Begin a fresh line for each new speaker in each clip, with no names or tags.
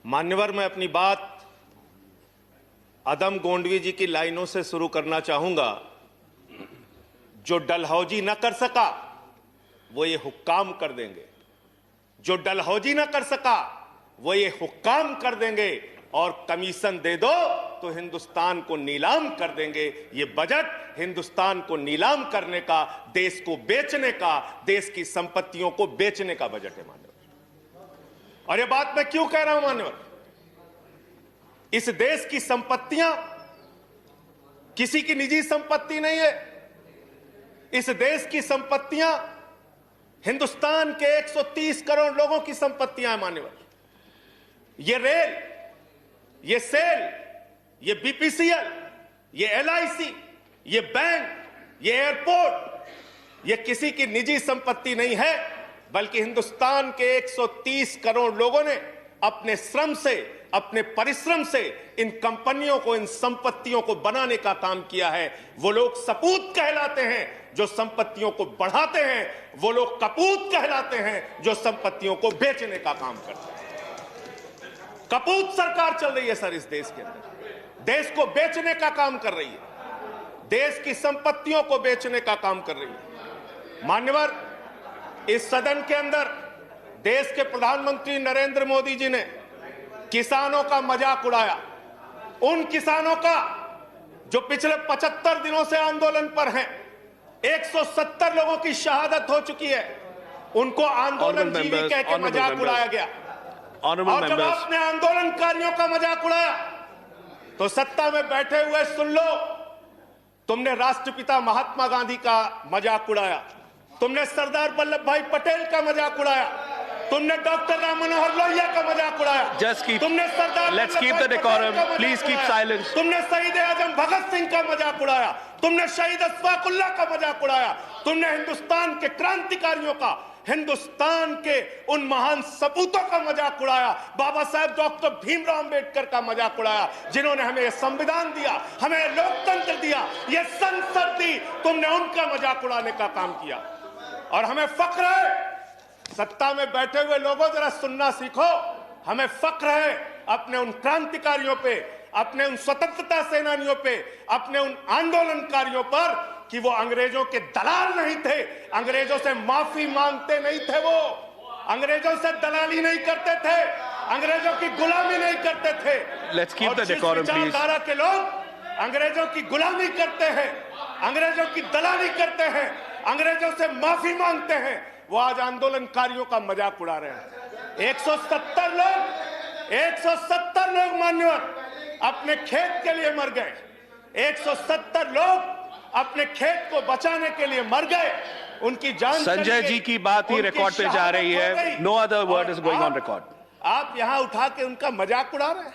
मान्यवर, मैं अपनी बात अदम गोंडवी जी की लाइनों से शुरू करना चाहूंगा। जो डलहौजी न कर सका वो ये हुक्काम कर देंगे, जो डलहौजी न कर सका वो ये हुक्काम कर देंगे, और कमीशन दे दो तो हिंदुस्तान को नीलाम कर देंगे। ये बजट हिंदुस्तान को नीलाम करने का, देश को बेचने का, देश की संपत्तियों को बेचने का बजट है मान्यवर। और ये बात मैं क्यों कह रहा हूं मान्यवर? इस देश की संपत्तियां किसी की निजी संपत्ति नहीं है। इस देश की संपत्तियां हिंदुस्तान के 130 करोड़ लोगों की संपत्तियां हैं मान्यवर। ये रेल, ये सेल, ये बीपीसीएल, ये एलआईसी, ये बैंक, ये एयरपोर्ट, ये किसी की निजी संपत्ति नहीं है, बल्कि हिंदुस्तान के 130 करोड़ लोगों ने अपने श्रम से, अपने परिश्रम से इन कंपनियों को, इन संपत्तियों को बनाने का काम किया है। वो लोग सपूत कहलाते हैं जो संपत्तियों को बढ़ाते हैं, वो लोग कपूत कहलाते हैं जो संपत्तियों को बेचने का काम करते हैं। कपूत सरकार चल रही है सर इस देश के अंदर, देश को बेचने का काम कर रही है, देश की संपत्तियों को बेचने का काम कर रही है। मान्यवर, इस सदन के अंदर देश के प्रधानमंत्री नरेंद्र मोदी जी ने किसानों का मजाक उड़ाया। उन किसानों का जो पिछले 75 दिनों से आंदोलन पर हैं, 170 लोगों की शहादत हो चुकी है, उनको आंदोलन जीवी कह के मजाक उड़ाया गया। और जब आपने आंदोलनकारियों का मजाक उड़ाया तो सत्ता में बैठे हुए सुन लो, तुमने राष्ट्रपिता महात्मा गांधी का मजाक उड़ाया, तुमने सरदार वल्लभ भाई पटेल का मजाक उड़ाया, तुमने डॉक्टर राम मनोहर लोहिया का मजाक उड़ाया, तुमने सरदार
let's keep the decorum, please keep silence,
तुमने शहीद आजम भगत सिंह का मजाक उड़ाया, तुमने शहीद अशफाक उल्लाह का मजाक उड़ाया, तुमने हिंदुस्तान के क्रांतिकारियों का, हिंदुस्तान के उन महान सपूतों का मजाक उड़ाया, बाबा साहब डॉक्टर भीमराव अंबेडकर का मजाक उड़ाया, जिन्होंने हमें यह संविधान दिया, हमें लोकतंत्र दिया, यह संसद दी। तुमने उनका मजाक उड़ाने का काम किया। और हमें फख्र है, सत्ता में बैठे हुए लोगों जरा सुनना सीखो, हमें फख्र है अपने उन क्रांतिकारियों पे, अपने उन स्वतंत्रता सेनानियों पे, अपने उन आंदोलनकारियों पर कि वो अंग्रेजों के दलाल नहीं थे, अंग्रेजों से माफी मांगते नहीं थे, वो अंग्रेजों से दलाली नहीं करते थे, अंग्रेजों की गुलामी नहीं करते थे।
Let's keep the decorum please.
विचारधारा के लोग अंग्रेजों की गुलामी करते हैं, अंग्रेजों की दलाली करते हैं, अंग्रेजों से माफी मांगते हैं, वो आज आंदोलनकारियों का मजाक उड़ा रहे हैं। 170 लोग मान्यवर अपने खेत के लिए मर गए, 170 लोग अपने खेत को बचाने के लिए मर गए, उनकी जान।
संजय जी की बात ही रिकॉर्ड पे जा रही है, no other word is going on record.
आप यहां उठा के उनका मजाक उड़ा रहे हैं,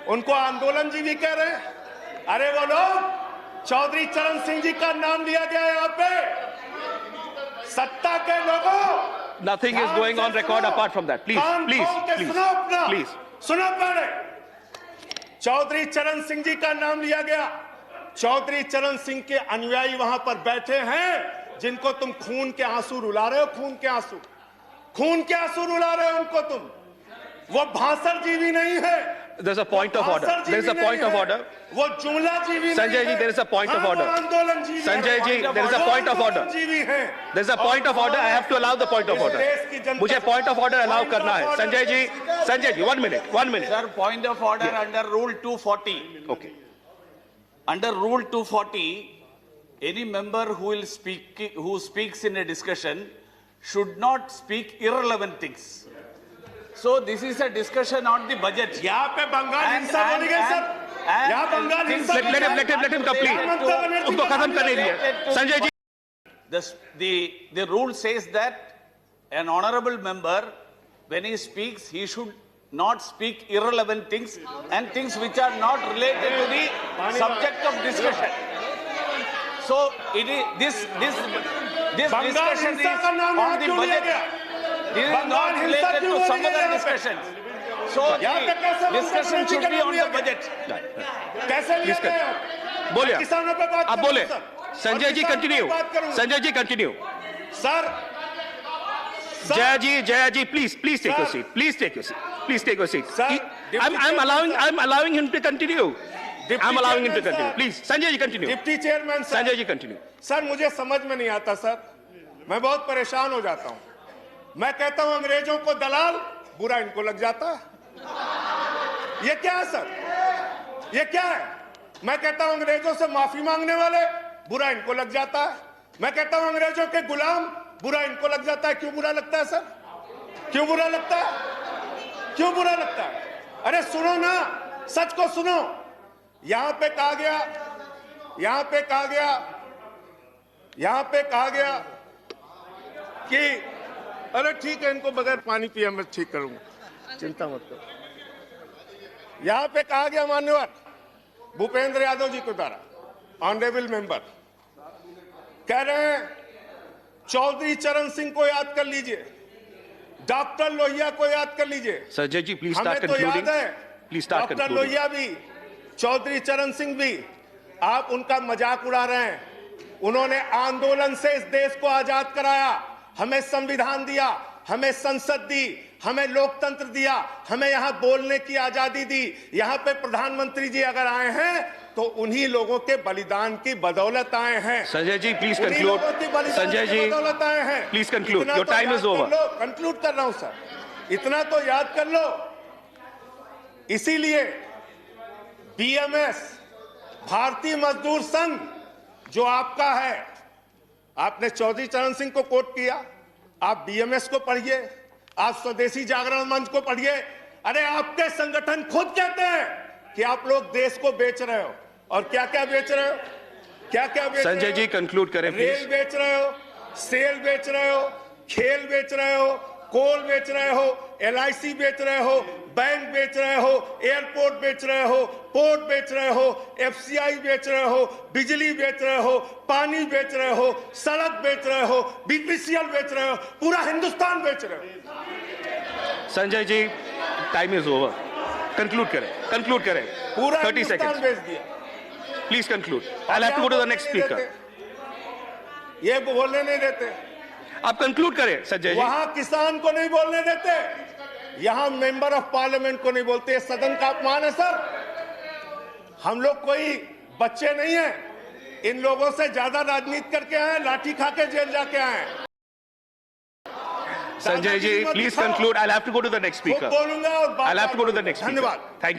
उनको आंदोलन जीवी कह रहे हैं। अरे वो लोग, चौधरी चरण सिंह जी का नाम लिया गया यहाँ पे, सत्ता के लोगों।
Nothing is going on record apart from that, please please please
सुनो पहले। चौधरी चरण सिंह जी का नाम लिया गया, चौधरी चरण सिंह के अनुयायी वहां पर बैठे हैं, जिनको तुम खून के आंसू रुला रहे हो, खून के आंसू रुला रहे हो उनको तुम। वो भाषण जीवी नहीं है।
There's a point of order. There's a point of order.
वो जुमला जीवी नहीं है।
Sanjay ji, there is a point of order.
आंदोलन जीवी।
Sanjay ji, there is a point of order. There is a point of order. I have to allow the point of order. मुझे point of order allow करना है। Sanjay ji, 1 minute.
Sir, point of order under Rule 240.
Okay.
Under Rule 240, any member who speaks in a discussion should not speak irrelevant things. So this is a discussion on the budget.
यहाँ पे बंगाल हिंसा बोली गई sir, यहाँ बंगाल हिंसा।
Let him complete. उसको खत्म करने दिए। Sanjay ji,
the rule says that an honorable member, when he speaks, he should not speak irrelevant things and things which are not related to the subject of discussion. So it is this discussion is on the budget. This is not related to some other discussions. So the discussion should be on the budget.
कैसे लिया गया?
बोलिए,
किसानों पे बात
आप बोले। Sanjay ji continue. Sanjay ji continue.
Sir
Jaya ji, please take your seat, please take your seat. please take your seat.
Sir,
I'm allowing him to continue. I'm allowing him to continue.
sir.
Please, Sanjay ji continue.
Deputy chairman sir,
Sanjay ji continue.
Sir मुझे समझ में नहीं आता sir, मैं बहुत परेशान हो जाता हूं। मैं कहता हूं अंग्रेजों को दलाल, बुरा इनको लग जाता है। ये क्या है सर, ये क्या है? मैं कहता हूं अंग्रेजों से माफी मांगने वाले, बुरा इनको लग जाता है। मैं कहता हूं अंग्रेजों के गुलाम, बुरा इनको लग जाता है। क्यों बुरा लगता है सर? क्यों बुरा लगता है? क्यों बुरा लगता है? अरे सुनो ना, सच को सुनो। यहां पे कहा गया कि अरे ठीक है, इनको बगैर पानी पिए मैं ठीक करूंगा, चिंता मत करो। यहां पे कहा गया मान्यवर भूपेंद्र यादव जी के द्वारा, ऑनरेबल मेंबर कह रहे हैं चौधरी चरण सिंह को याद कर लीजिए, डॉक्टर लोहिया को याद कर लीजिए।
Sanjay ji, please
हमें
start
तो
concluding.
याद है
Please start
doctor
concluding.
Lohia भी, चौधरी चरण सिंह भी, आप उनका मजाक उड़ा रहे हैं। उन्होंने आंदोलन से इस देश को आजाद कराया, हमें संविधान दिया, हमें संसद दी, हमें लोकतंत्र दिया, हमें यहां बोलने की आजादी दी। यहां पे प्रधानमंत्री जी अगर आए हैं तो उन्हीं लोगों के बलिदान की बदौलत आए हैं।
Sanjay ji, please
उन्हीं
conclude.
लोगों की बलिदान
Sanjay
की
ji,
बदौलत आए हैं।
please conclude.
इतना
Your
तो
time
याद
is
कर
over.
लो, कंक्लूड कर रहा हूं सर, इतना तो याद कर लो। इसीलिए बीएमएस, भारतीय मजदूर संघ जो आपका है, आपने चौधरी चरण सिंह को कोट किया, आप बीएमएस को पढ़िए, आप स्वदेशी जागरण मंच को पढ़िए। अरे आपके संगठन खुद कहते हैं कि आप लोग देश को बेच रहे हो। और क्या क्या बेच रहे हो? क्या क्या बेच रहे हो?
Sanjay ji, conclude करें
रेल
please.
बेच रहे हो, सेल बेच रहे हो, खेल बेच रहे हो, कोल बेच रहे हो, एलआईसी बेच रहे हो, बैंक बेच रहे हो, एयरपोर्ट बेच रहे हो, पोर्ट बेच रहे हो, एफसीआई बेच रहे हो, बिजली बेच रहे हो, पानी बेच रहे हो, सड़क बेच रहे हो, बीपीसीएल बेच रहे हो, पूरा हिंदुस्तान बेच रहे हो।
Sanjay ji, time is over. Conclude करें.
पूरा
30
हिंदुस्तान
seconds.
बेच दिया।
Please conclude. I'll have to go to the next speaker.
ये बोलने नहीं देते,
आप conclude करें, Sanjay ji.
वहां किसान को नहीं बोलने देते, यहां मेंबर ऑफ पार्लियामेंट को नहीं बोलते। ये सदन का अपमान है सर। हम लोग कोई बच्चे नहीं हैं, इन लोगों से ज्यादा राजनीति करके आए, लाठी खा के जेल जाके आए।
Sanjay ji, please conclude. I'll have to go to the next speaker.
बोलूंगा और
I'll have to go to the next speaker.
धन्यवाद।
Thank you.